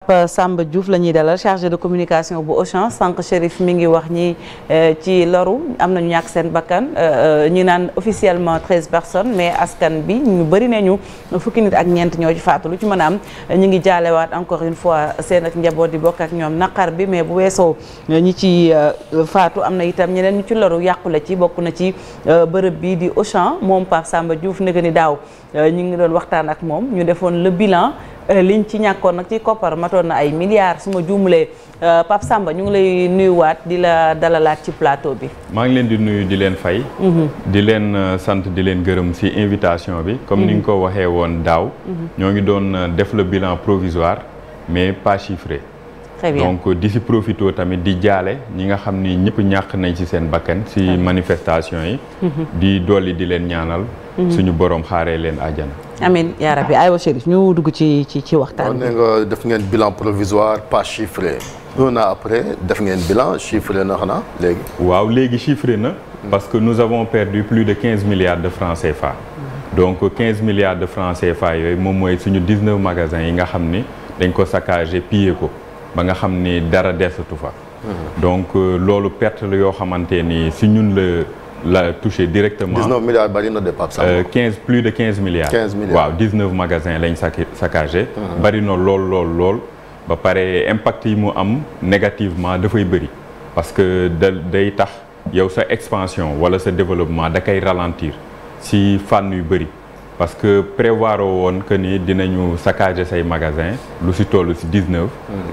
Pape Samba Diouf la ñuy dalal chargé de communication bu Auchan sànq Chérif mi ngi wax ñi ci loru am nañu ñàkk seen bakkan ñi naan officiellement 13 personnes mais askan bi ñu bëri nañu fukki nit ak ñeent ñoo ci faatu lu ci mën a am ñu ngi jaalewaat encore une fois seen ak njaboot di bokk ak ñoom naqar bi mais bu weesoo ñi ci faatu am na itam ñeneen ñu ci loru yàqule ci bokk na ci bërëb bi di Auchan moom Pape Samba Diouf nega ni daaw ñu ngi doon waxtaan ak moom ñu defoon le bilan liñ ci ñàkkoon nag ci koppar matoon na ay milliards su ma juumulee Pape Samba ñu ngi lay nuyuwaat di la dalalaat ci plateau bi. maa ngi leen di nuyu di leen fay. di leen sant di leen gërëm ci invitation bi. comme ni nga ko waxee woon daaw. ñoo ngi doon def le bilan provisoire mais pas chiffré. Très bien. Donc di ci profito tamit di jaale ñi nga xam ni ñëpp ñàkk nañ ci seen bakkan ci manifestation yi. di dolli di leen ñaanal. suñu borom xaaree leen àjjana. amiin yaa rabbi aywa Chérif ñu dugg ci waxtaan bi. ne nga def ngeen bilan provisoire pas chiffré 1 an après def ngeen bilan chiffré na xanaa léegi. waaw léegi chiffré na. parce que nous avons perdu plus de 15 milliards de francs CFA. donc 15 milliards de francs CFA yooyu moom mooy suñu 19 magasins yi nga xam ni dañ ko saccagé pillé ko ba nga xam ni dara desatu fa. donc loolu perte la yoo xamante ni si ñun la touché directement. 19 milliards bari na de Pape Samba. plus de 15 milliards. 15 milliards waaw 19 magasins lañ saccagé. bari na lool ba pare impact yi mu am négativement dafay bëri. parce que day tax yow sa expansion wala sa développement da koy ralentir si fànn yu bëri. parce que prévoir woon que ni dinañu saccager say magasin lu si toll si 19.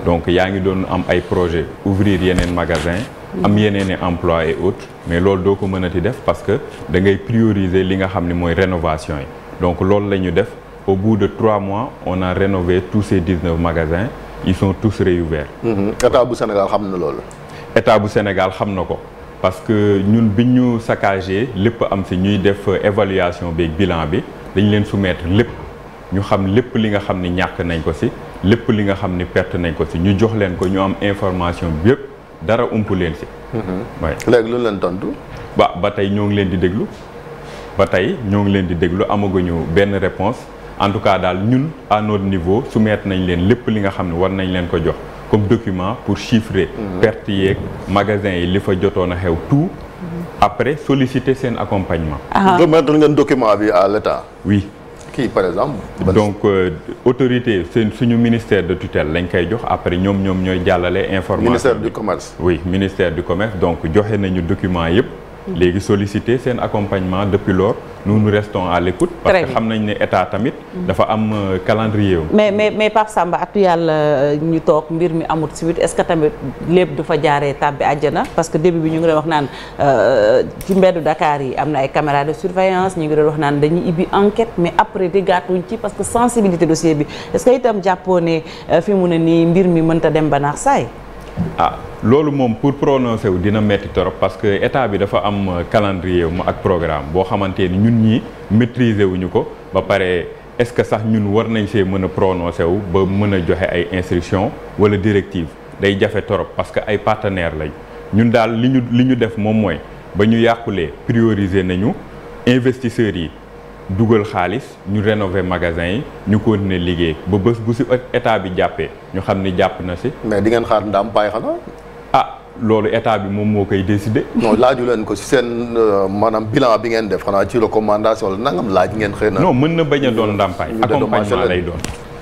donc yaa ngi doon am ay projet ouvrir yeneen magasin am yeneen i emploi et autres mais loolu doo ko mënati def parce que da ngay prioriser li nga xam ne mooy rénovation yi donc loolu la ñu def au bout de 3 mois on a rénové tous ces 19 magasins ils sont tous réouverts. état bu Sénégal xam na loolu. état bu Sénégal xam na ko parce que ñun bi ñu saccagé lépp am si ñuy def évaluation beeg bilan bi dañ leen soumettre lépp ñu xam lépp li nga xam ni ñàkk nañ ko si lépp li nga xam ni perte nañ ko si ñu jox leen ko ñu am information bi yëpp dara ump leen si. waaye léegi lu leen tontu. ba tey ñoo ngi leen di déglu amaguñu benn réponse en tout cas daal ñun à notre niveau soumettre nañ leen lépp li nga xam ne war nañ leen ko jox comme document pour chiffrer. perte yeeg magasin yi li fa jotoon a xew tout. après solliciter seen accompagnement. remettre ngeen document bi à l'État. oui. kii par exemple. donc autorité seen suñu ministère de tutelle lañ koy jox après ñoom ñooy jàllale information. ministère du commerce. oui ministère du commerce donc joxe nañu document yëpp. léegi solliciter seen accompagnement depuis lors nous restons à l'écoute. parce que xam nañ ne état tamit. dafa am calendrier wu. mais Pape Samba atu yàlla ñu toog mbir mi amut suite est-ce que tamit lépp du fa jaaree tàbbi àjjana parce que début bi ñu ngi doon wax naan ci mbeddu Dakar yi am na ay caméras de surveillance ñu ngi doon wax naan dañuy ibbi enquête mais après déggaatuñ ci parce que sensibilité dossier bi est-ce que itam jàppoo ne fi mu ne nii mbir mi mënta dem ba naax saay. loolu moom pour prononcer wu dina metti trop parce que état bi dafa am calendrier mu ak programme boo xamante ni ñun ñi maîtriser wuñu ko ba pare est-ce que sax ñun war nañ see mën a prononcer wu ba mën a joxe ay instructions wala directives day jafe trop parce que ay partenaires lañ ñun daal li ñu def moom mooy ba ñu yàqulee prioriser nañu investisseurs yi dugal xaalis ñu rénover magasin yi ñu continuer liggéey ba bés bu ci état bi jàppee ñu xam ni jàpp na ci. mais di ngeen xaar ndàmpaay xanaa. loolu état bi moom moo koy décider. non laaju leen ko ci seen maanaam bilan bi ngeen def xanaa ci recommandation la nangam laaj ngeen xëy na. non mën na bañ a doon ndàmpaay. accompagnement lay doon.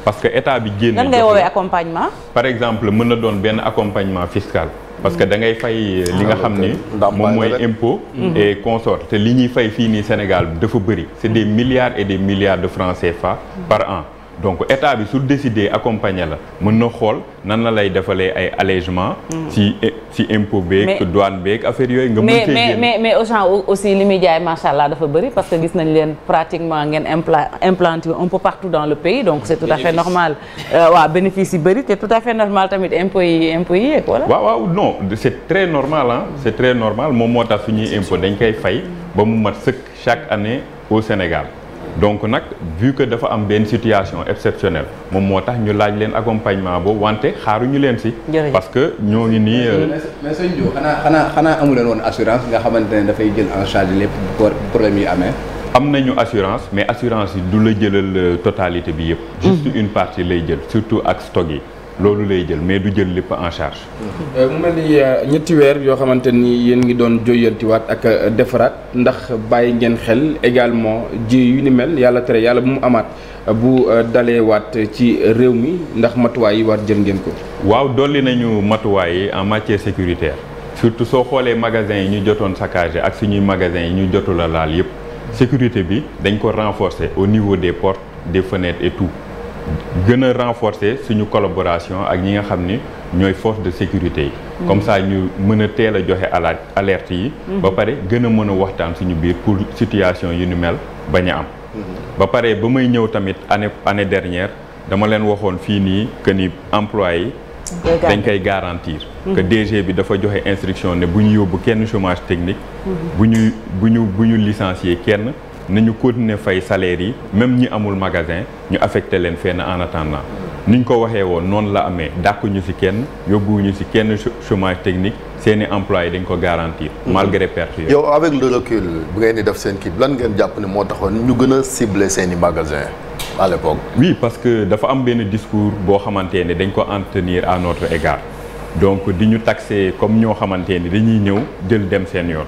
parce que état bi génn. nan ngay woowee accompagnement. par exemple mën na doon benn accompagnement fiscal. parce que da ngay fay li nga xam ni moom mooy impôt et consort te li ñuy fay fii nii Sénégal dafa bëri c'est des milliards et des milliards de francs CFA par an donc état bi su décider accompagner la mën na xool nan la lay defalee ay allègement ci impôt beeg douane beeg affaire yooyu nga mën cee génn mais Auchan aussi li muy jaay macha allah dafa bëri parce que gis nañ leen pratiquement ngeen implanté un peu partout dans le pays donc c'est tout à fait normal bénéfice yi bëri te tout à fait normal tamit impôt yi voilà waaw non c'est très normal c'est très normal moom moo tax suñuy impôt dañ koy fay ba mu mat sëkk chaque année au Sénégal donc nag vu que dafa am benn situation exceptionnelle moom moo tax ñu laaj leen accompagnement boobu wante xaaruñu leen ci. parce que ñoo ngi nii. mais sëñ Dio xanaa amu leen woon assurance nga xamante ne dafay jël en charge lépp problème yi amee. am nañu assurance mais assurance yi du la jëlal totalité bi yëpp. juste une partie lay jël surtout ak stock yi. loolu lay jël mais du jël lépp en charge. mu mel ni ñetti weer yoo xamante ni yéen ngi doon joyantiwaat ak defaraat ndax bàyyi ngeen xel également ji yu ni mel yàlla tere yàlla bu mu amaat bu dalee waat ci réew mi ndax matuwaay yi war jël ngeen ko. waaw dolli nañu matuwaay yi en matière sécuritaire surtout soo xoolee magasins yi ñu jotoon saccagé ak suñuy magasins yi ñu jotul a laal yëpp sécurité bi dañ ko renforcer au niveau des portes des fenêtres et tout. gën a renforcer suñu collaboration ak ñi nga xam ni ñooy force de sécurité yi. comme ça ñu mën a teel a joxe alerte yi. ba pare gën a mën a waxtaan suñu biir pour situation yu ni mel bañ a am. ba pare ba may ñëw tamit année dernière dama leen waxoon fii nii que ni employé yi dañ koy garantir. que DG bi dafa joxe instruction ne bu ñu yóbbu kenn chômage technique. bu ñu licencier kenn. nañu continuer fay salaire yi même ñi amul magasin ñu affecté leen fenn en attendant niñ ko waxee woon noonu la amee dàkkuñu ci kenn yóbbuwuñu ci kenn chômage technique seeni employés dañ ko garantir. malgré perte yooyu. yow avec le recul bu ngeen di def seen kii lan ngeen jàpp ne moo taxoon ñu gën a cibler seeni magasin à l'époque. oui parce que dafa am benn discours boo xamante ne dañ ko entretenir à notre égard donc di ñu taxer comme ñoo xamante ni dañuy ñëw jël dem seen yoon.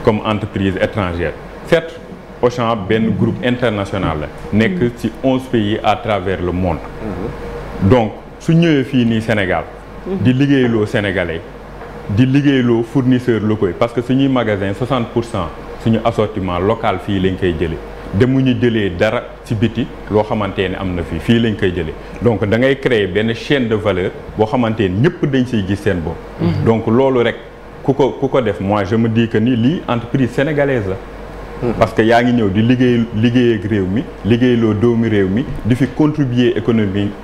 comme entreprise étrangère certes. Auchan benn groupe international la nekk ci 11 pays à travers le monde donc su ñëwee fii nii Sénégal di liggéeyloo sénégalais di liggéeyloo fournisseurs locaux yi parce que suñuy magasin 60% suñu assortiment local fii lañ koy jëlee demuñu jëlee dara ci biti loo xamante ne am na fii lañ koy jëlee donc da ngay créer benn chaîne de valeur boo xamante ne ñëpp dañ siy gis seen bopp donc loolu rek ku ko def moi je me dis que ni lii entreprise sénégalaise la parce que yaa ngi ñëw di liggéey ak réew mi liggéeyloo doomi réew mi di fi contribuer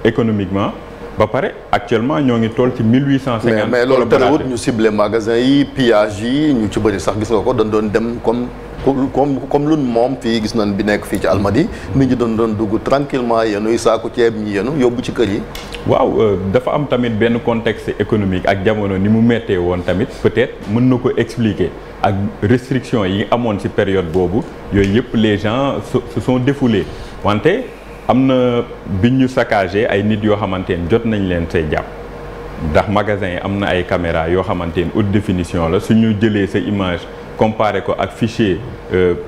économiquement ba pare actuellement ñoo ngi toll ci 1850. mais loolu terewut ñu ciblé magasin yi pillage yi ñu ci bëri sax gis nga ko doon dem comme lu moom fii gis nañ bi nekk fii ci Almadies nit ñi doon dugg tranquillement yenuy saako ceeb ñi yenu yóbbu ci kër yi. waaw dafa am tamit benn contexte économique ak jamono ni mu méttee woon tamit peut-être mën na ko expliquer ak restriction yi amoon ci période boobu yooyu yëpp les gens se sont défoulés wante am na biñ ñu saccagé ay nit yoo xamante ni jot nañ leen say jàpp ndax magasin yi am na ay caméra yoo xamante ni haute définition la suñu jëlee sa image comparé ko ak fichier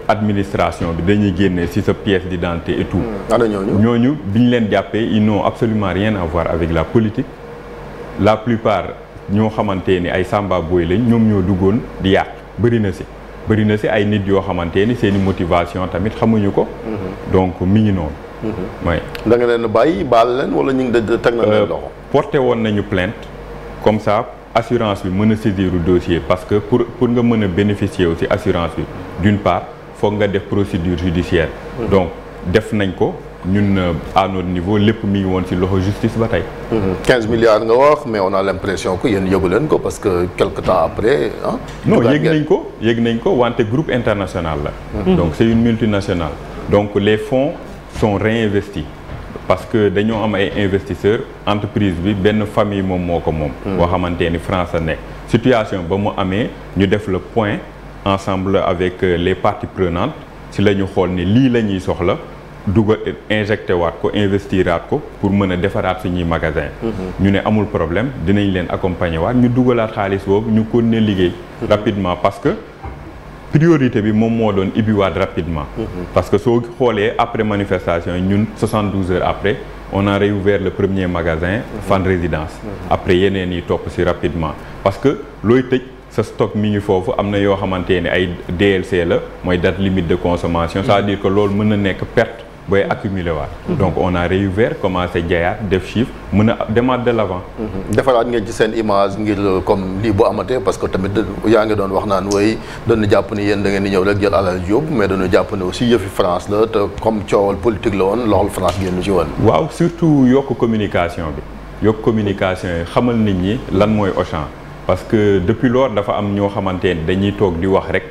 administration bi dañuy génne ci sa pièce d'identité et tout. ana ñooñu bi ñu leen jàppee ils n'ont absolument rien à voir avec la politique la plupart ñoo xamante ni ay samba boy lañ ñoom ñoo duggoon di yàq bëri na ci ay nit yoo xamante ni seeni motivation tamit xamuñu ko. donc mi ngi noonu. mooy da nga leen bàyyi baal leen wala ñu ngi teg na leen loxo. porté woon nañu plainte comme ça. assurance bi mën a saisir dossier parce que pour nga mën a bénéficier aussi assurance bi d'une part foog nga def procédure judiciaire donc def nañ ko ñun à notre niveau lépp mi ngi woon ci loxo justice ba tey 15 milliards nga wax mais on a l'impression que yéen yëgu leen ko parce que quelque temps après non yëg nañ ko wante groupe international la donc c'est une multinationale donc les fonds sont réinvestis parce que dañoo am ay investisseurs entreprise bi benn famille moom moo ko moom boo xamante ni France a nekk situation ba mu amee ñu def le point ensemble avec les parties prenantes ci la ñu xool ni lii la ñuy soxla dugal injecté waat ko investiraat ko pour mën a defaraat suñuy magasin ñu ne amul problème dinañ leen accompagner waat ñu dugalaat xaalis boobu ñu continuer liggéey rapidement parce que priorité bi moom moo doon ibbiwaat rapidement parce que soo xoolee après manifestation yi ñun 72 heures après on a réouvert le premier magasin Fann Résidence après yeneen yi topp ci rapidement parce que looy tëj sa stock mi ngi foofu am na yoo xamante ne ay DLC la mooy date limite de consommation c'est-à-dire que loolu mën na nekk perte booy accumuler waat donc on a réouvert commencé jaayaat def chiffre mën a demaat de l'avant defaraat ngeen ci seen image ngir comme lii bu amatee parce que tamit yaa ngi doon wax naan wooy doon jàpp ni yéen da ngeen di ñëw rek jël alal yóbbu mais dañu jàpp ne aussi yëfi France la te comme coowal politique la woon loxol France génn ci woon waaw surtout yokk communication yi xamal nit ñi lan mooy Auchan parce que depuis lors dafa am ñoo xamante ne dañuy toog di wax rek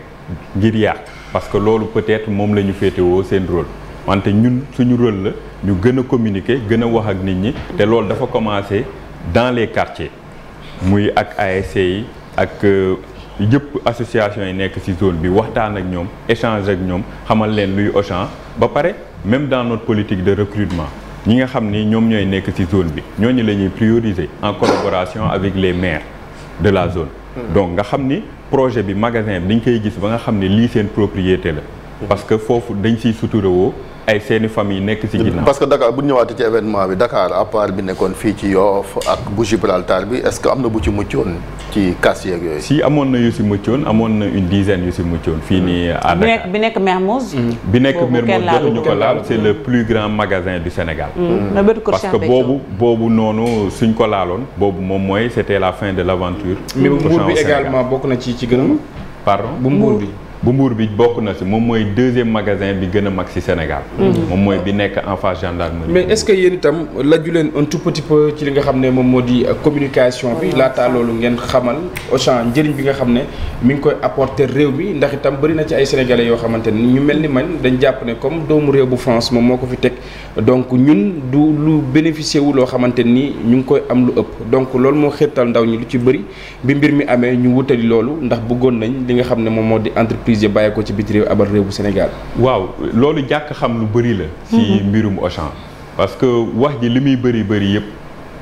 ngir yàq parce que loolu peut-être moom la ñu féetewoo seen rôle wante ñun suñu rôle la ñu gën a communiquer gën a wax ak nit ñi te loolu dafa commencer dans les quartiers muy ak ASC yi ak yëpp association yi nekk ci zone bi waxtaan ak ñoom échanger ak ñoom xamal leen luy Auchan ba pare même dans notre politique de recrutement ñi nga xam ni ñoom ñooy nekk ci zone bi ñooñu la ñuy prioriser en collaboration avec les maires de la zone. Donc nga xam ni projet bi magasin bi dañ koy gis ba nga xam ne lii seen propriété la. parce que foofu dañ siy suturewoo ay seeni famille nekk ci ginnaaw. parce que Dakar bu ñu ñëwaatee ci événement bi Dakar à part bi nekkoon fii ci Yoff ak bu Gibraltar bi est-ce que am na bu ci muccoon ci casse yeeg yooyu. si amoon na yu si muccoon amoon na une dizaine yu si muccoon fii nii à Dakar. bi nekk Mermoz. bi nekk Mermoz jotuñu ko laal c'est le plus grand magasin du Sénégal. parce que boobu noonu suñ ko laaloon boobu moom mooy c'était la fin de l'aventure. mais bu Mbour bi également bokk na ci gën a. pardon bu Mbour bi. bu Mbour bi bokk na si moom mooy deuxième magasin bi gën a mag si Sénégal. moom mooy bi nekk en face gendarmerie. mais est-ce que yéen itam laju leen un tout petit peu ci li nga xam ne moom moo di communication bi laataa loolu ngeen xamal Auchan njëriñ bi nga xam ne mi ngi koy apporter réew mi ndax itam bëri na ci ay sénégalais yoo xamante ni ñu mel ni man dañ jàpp ne comme doomu réew bu France moom moo ko fi teg donc ñun du lu bénéficier wu loo xamante ni ñu ngi koy am lu ëpp donc loolu moo xirtal ndaw ñi lu ci bëri bi mbir mi amee ñu wutali loolu ndax bëggoon nañ li nga xam ne moom moo di entreprise bàyyi ko ci biti réew abal réew bu Sénégal. waaw loolu jàkk xam lu bëri la. ci mbirum Auchan. parce que wax ji li muy bëri yëpp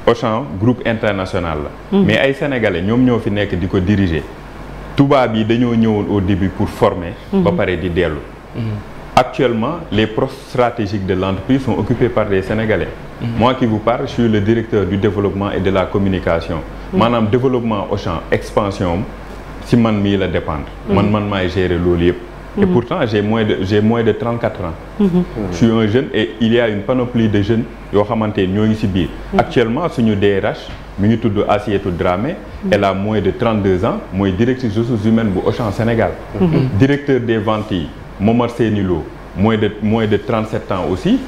Auchan groupe international la. mais ay sénégalais ñoom ñoo fi nekk di ko diriger. tubaab yi dañoo ñëwoon au début pour former. ba pare di dellu. Actuellement, les postes stratégiques de l'entreprise sont occupés par des Sénégalais. Moi qui vous parle, je suis le directeur du développement et de la communication. Maanaam développement Auchan expansion si man mii la dépendre. man maay gérer loolu yëpp. Et pourtant j'ai moins de 34 ans. Je suis un jeune et il y a une panoplie de jeunes yoo xamante ñoo ngi ci biir. Actuellement suñu DRH mi ngi tudd Assietou Dramé. Elle a moins de 32 ans mooy directrice ressources humaines bu Auchan Sénégal. Directeur des ventes yi Momar Seni Lo moins de 37 ans aussi.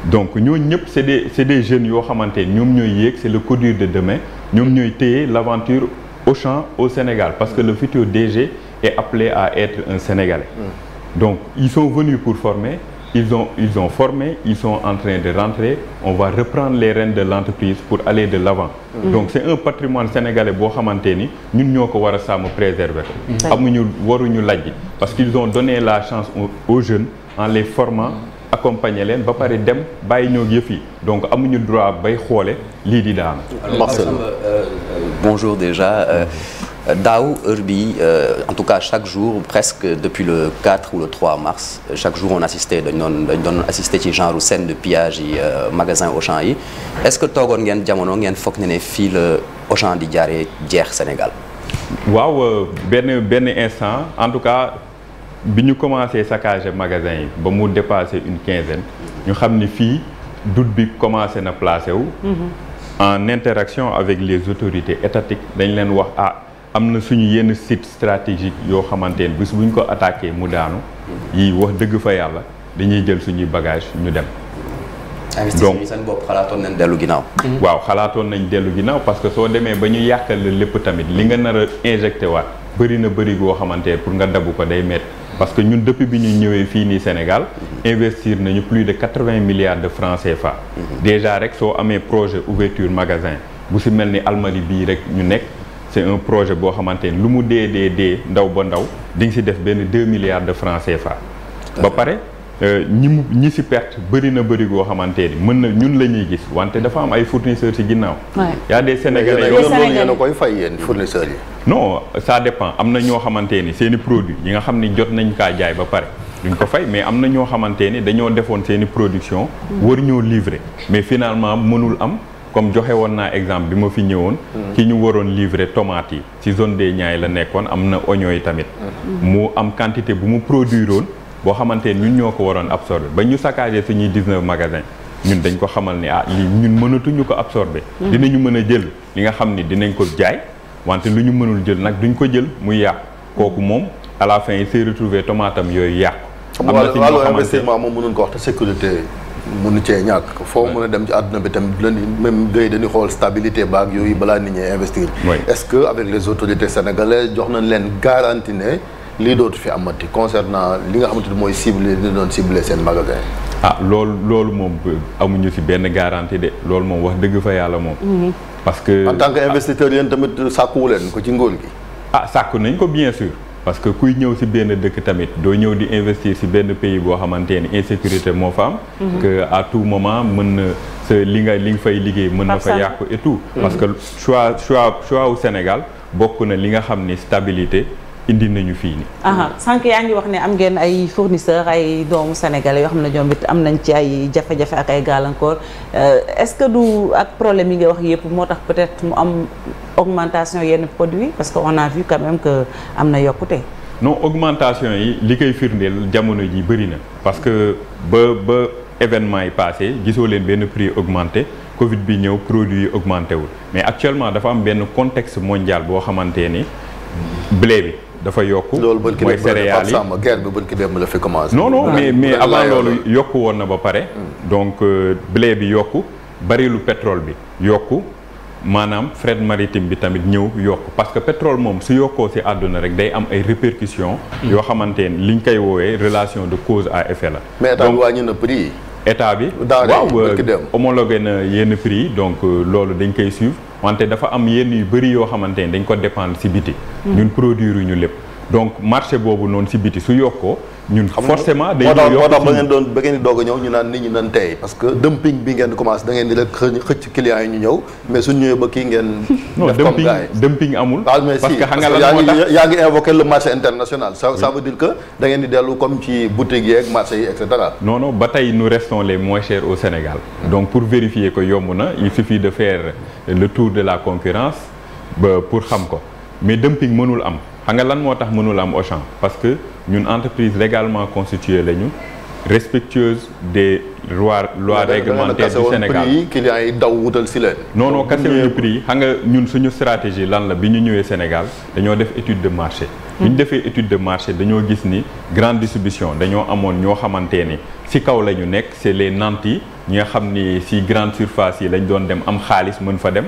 Donc ñooñu ñëpp c'est des jeunes yoo xamante ñoom ñooy yéeg c'est le codir de demain ñoom ñooy téye l'aventure Auchan au Sénégal parce que le futur DG est appelé à être un Sénégalais. Donc ils sont venus pour former, ils ont formé, ils sont en train de rentrer, on va reprendre les rênes de l'entreprise pour aller de l'avant. Donc c'est un patrimoine sénégalais boo xamante ni ñun ñoo ko war a sàmm préserver ko. amuñu waruñu lajj parce qu'ils ont donné la chance aux jeunes en les formant accompagner leen ba pare dem bàyyi ñoo yëf yi donc amuñu droit bay xoole lii di daanu. Bonjour déjà. Daaw heure bi en tout cas chaque jour presque depuis le 4 ou le 3 mars chaque jour on assistait dañ doon assister ci genre scène de pillage yi magasin Auchan yi est-ce que toogoon ngeen jamono ngeen foog ne fii la Auchan di jaaree jeex Sénégal. waaw benn instant en tout cas bi ñu commencé saccager magasin yi ba mu dépasser une quinzaine ñu xam ni fii doute bi commencé na placé wu. En interaction avec les autorités étatiques dañ leen wax am na suñu yenn site stratégique yoo xamante ne bis bu ñu ko attaqué mu daanu yi wax dëgg fa yàlla dañuy jël suñuy bagage ñu dem. donc seen bopp xalaatoon nañ dellu ginnaaw. waaw xalaatoon nañ dellu ginnaaw parce que soo demee ba ñu yàqal la lépp tamit li nga nar a injecté waat bëri goo xamante ne pour nga dabu ko day métti. parce que ñun depuis bi ñu ñëwee fii nii Sénégal investir nañu plus de 80 milliards de francs CFA. déjà rek soo amee projet ouverture magasin bu si mel ni Almadies bii rek ñu nekk. C'est un projet boo xamante ni lu mu dee ndaw ba ndaw di nga si def benn 2 milliards de francs CFA. ba pare ñi si perte bëri goo xamante ni mën na ñun la ñuy gis wante dafa am ay fournisseurs si ginnaaw. y a des Sénégalais yoo yéen a koy fay yéen fournisseurs yi. non ça dépend am na ñoo xamante ni seeni produits yi nga xam ni jot nañ kaa jaay ba pare duñ ko fay mais am na ñoo xamante ni dañoo defoon seeni production war ñoo livrer mais finalement mënul am. comme joxe woon naa exemple bi ma fi ñëwoon ki ñu waroon livrer tomates yi ci zone des Niayes la nekkoon am na oignons yi tamit mu am quantité bu mu produire woon boo xamante ne ñun ñoo ko waroon absorber ba ñu saccagé suñuy 19 magasins ñun dañ ko xamal ni lii ñun mënatuñu ko absorber dinañu mën a jël li nga xam ni dinañ ko jaay wante lu ñu mënul jël nag duñ ko jël muy yàqu kooku moom à la fin il s'est retrouvé tomatam yooyu yàqu am na ci ñoo xamante investissement moom mënuñ ko wax te sécurité mënu cee ñàkk foo mën a dem ci àdduna bi tamit même gay dañuy xool stabilité baag yooyu balaa nit ñi investir. Est-ce que avec les autorités sénégalaises jox nañ leen garantie ne lii dootu fi amati concernant li nga xamante ni mooy ciblé li doon ciblé seen magasin. loolu moom amuñu ci benn garantie de loolu moom wax dëgg fa yàlla moom. parce que en tant que investisseur yéen tamit sàkkuwu leen ko ci ngóor gi. sàkku nañ ko bien sûr. parce que kuy ñëw ci benn dëkk tamit doo ñëw di investir ci benn pays boo xamante ni insécurité moo fa am. que à tout moment mën na li nga fay liggéey mën na fa yàqu et tout parce que choix au Sénégal bokk na li nga xam ni stabilité indi nañu fii ni sànq yaa ngi wax ne am ngeen ay fournisseurs ay doomu sénégalais yoo xam ne ñoom it am nañ ci ay jafe-jafe ak ay gàllankoor est-ce que du ak problème yi nga wax yëpp moo tax peut-être mu am augmentation yenn produits parce que on a vu quand même que am na yokkute. non augmentation yi li koy firndeel jamono ji bëri na parce que ba événement yi passé gisoo leen benn prix augmenté Covid bi ñëw produit yi augmenté wul mais actuellement dafa am benn contexte mondial boo xamante ni blé bi dafa yokku mooy céréales yi guerre bi bën ki dem la fi commencé. non mais avant loolu yokku woon na ba pare donc blé bi yokku barilu pétrole bi yokku maanaam fret maritime bi tamit ñëw yokku parce que pétrole moom su yokkoo ci àdduna rek day am ay répercussions yoo xamante ni liñ koy woowee relation de cause à effet la. mais état bi wàññi na prix yi. état bi waaw homologué na yenn prix yi donc loolu dañ koy suivre wante dafa am yenn yu bëri yoo xamante ni dañ ko dépendre ci biti ñun produire yu ñu lépp donc marché boobu noonu ci biti su yokkoo ñun forcément day moo tax ba ngeen di doog a ñëw ñu naan nit ñi nan tey parce que dumping bi ngeen di commencé da ngeen di rek xëcc clients yi ñu ñëw mais suñ ñëwee ba kii ngeen non dumping amul parce que xam nga lan moo tax yaa ngi invoqué le marché international ça veut dire que da ngeen di dellu comme ci boutique yi ak marché yi et cetera. non ba tey nous restons les moins chers au Sénégal donc pour vérifier ko yomb na il suffit de faire le tour de la concurrence ba pour xam ko mais dumping mënul am xam nga lan moo tax mënul am Auchan parce que ñun entreprise légalement constituée lañu respectueuse des lois réglementaires du Sénégal prix yi clients yi daw wutal si leen. non kasewuñu prix yi xam nga ñun suñu stratégie lan la bi ñu ñëwee Sénégal dañoo def étude de marché bi ñu defee étude de marché dañoo gis ni grande distribution dañoo amoon ñoo xamante ni ci kaw la ñu nekk c'est les nantis ñi nga xam ni ci grande surface yi lañ doon dem am xaalis mën fa dem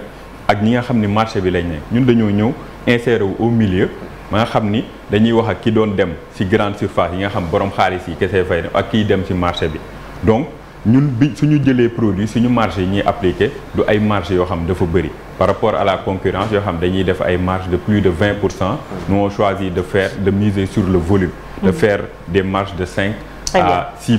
ak ñi nga xam ni marché bi lañ nekk ñun dañoo ñëw insérer wu au milieu ma nga xam ni dañuy wax ak ki doon dem ci grande surface yi nga xam borom xaalis yi kese fay dem ak kiy dem ci marché bi donc ñun bi suñu jëlee produit suñu marge yi ñuy appliqué du ay marge yoo xam dafa bëri par rapport à la concurrence yoo xam dañuy def ay marge de plus de 20%. Nous on choisit de miser sur le volume de faire des marges de 5 à 6%.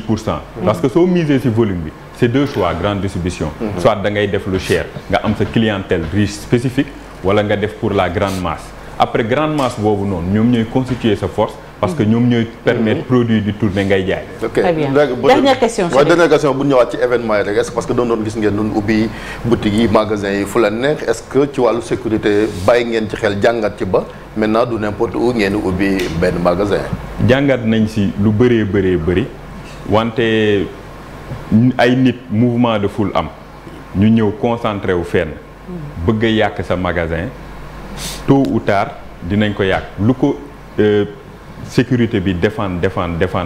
Parce que soo miser ci volume bi c'est deux choix grande distribution soit da ngay def lu cher nga am sa clientèle riche spécifique wala nga def pour la grande masse après grande masse boobu noonu ñoom ñooy constituer sa force parce que ñoom ñooy permettre produit di tourner ngay jaay. ok très bien dernière question. waaw dernière question bu ñu ñëwaat ci événement yi rek est-ce que parce que doon gis ngeen nun ubbi boutique yi magasin yi fu la neex est-ce que ci wàllu sécurité bàyyi ngeen ci xel jàngat ci ba maintenant du n'importe où ngeen ubbi benn magasin. jàngat nañ si lu bëri wante ay nit mouvement de foule am ñu ñëw concentré wu fenn bëgg a yàq sa magasin tôt ou tard dinañ ko yàq lu ko sécurité bi défendre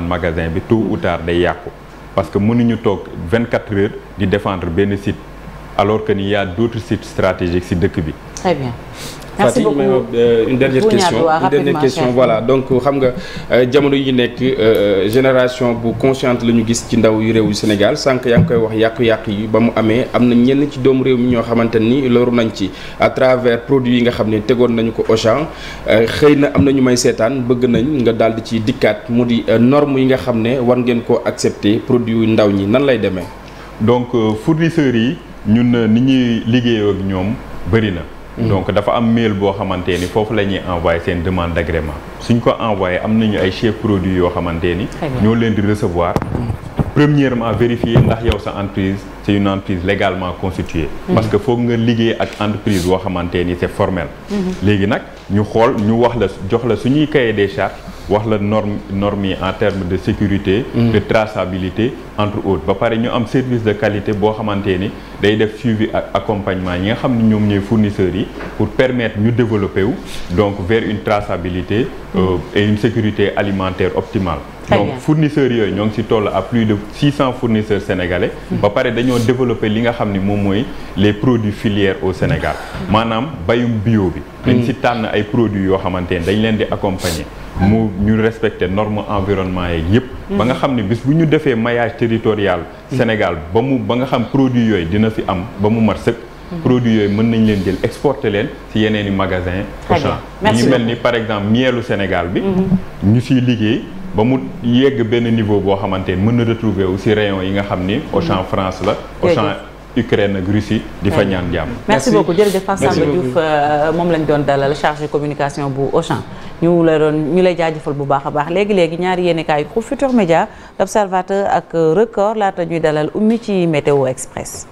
magasin bi tôt ou tard day yàqu parce que mënuñu toog 24 heures di défendre benn site alors que ni y a d'autres sites stratégiques ci dëkk bi. Très bien. Merci beaucoup. Une dernière question voilà donc xam nga jamono yi nekk génération bu consciente la ñu gis ci ndaw yu réewu Sénégal sànq yaa ngi koy wax yàqu-yàqu yi ba mu amee am na ñenn ci doomu réew mi ñoo xamante ni loru nañ ci à travers produits yi nga xam ne tegoon nañu ko Auchan xëy na am na ñu may seetaan bëgg nañ nga daal di ci dikkaat mu di normes yi nga xam ne war ngeen koo accepter produits yu ndaw ñi nan lay demee. donc fournisseurs yi ñun ni ñuy liggéeyoo ak ñoom bëri na. donc dafa am mail boo xamante ni foofu la ñuy envoyé seen demande d'agrément suñ ko envoyé am nañu ay chef produits yoo xamante ni ñoo leen di recevoir premièrement vérifier ndax yow sa entreprise c'est une entreprise légalement constituée parce que foog nga liggéey ak entreprise boo xamante ni c'est formel léegi nag ñu xool ñu wax la jox la suñuy cahier des charges wax la normes yi en termes de sécurité de traçabilité entre autres ba pare ñu am service de qualité boo xamante ni day def suivi ak accompagnement ñi nga xam ni ñoom ñooy fournisseurs yi pour permettre ñu développer wu donc vers une traçabilité et une sécurité alimentaire optimale. Donc fournisseurs yooyu ñoo ngi ci toll à plus de 600 fournisseurs sénégalais ba pare dañoo développer li nga xam ni moom mooy les produits filières au Sénégal maanaam bayum bio bi dañ ci tànn ay produits yoo xamante ni dañ leen di accompagner mu ñu respecter normes environnement yeeg yëpp ba nga xam ne bis bu ñu defee maillage territorial Sénégal ba nga xam produits yooyu dina fi am ba mu mat sëkk produits yooyu mën nañ leen jël exporter leen ci yeneen i magasin Auchan ñu mel ni par exemple mielu Sénégal bi ñu ciy liggéey ba mu yegg benn niveau boo xamante ni mën na retrouver aussi rayon yi nga xam ni Auchan France la Auchan Ukraine ak Russie di fa ñaan jàmm. merci beaucoup jërëjëf Pape Samba Diouf moom lañ doon dalal chargé communication bu Auchan ñu lay jaajëfal bu baax a baax léegi ñaari yéenekaay yu Groupe Futurs Médias l'Observateur ak Record laata ñuy dalal Oumy ci Météo Express.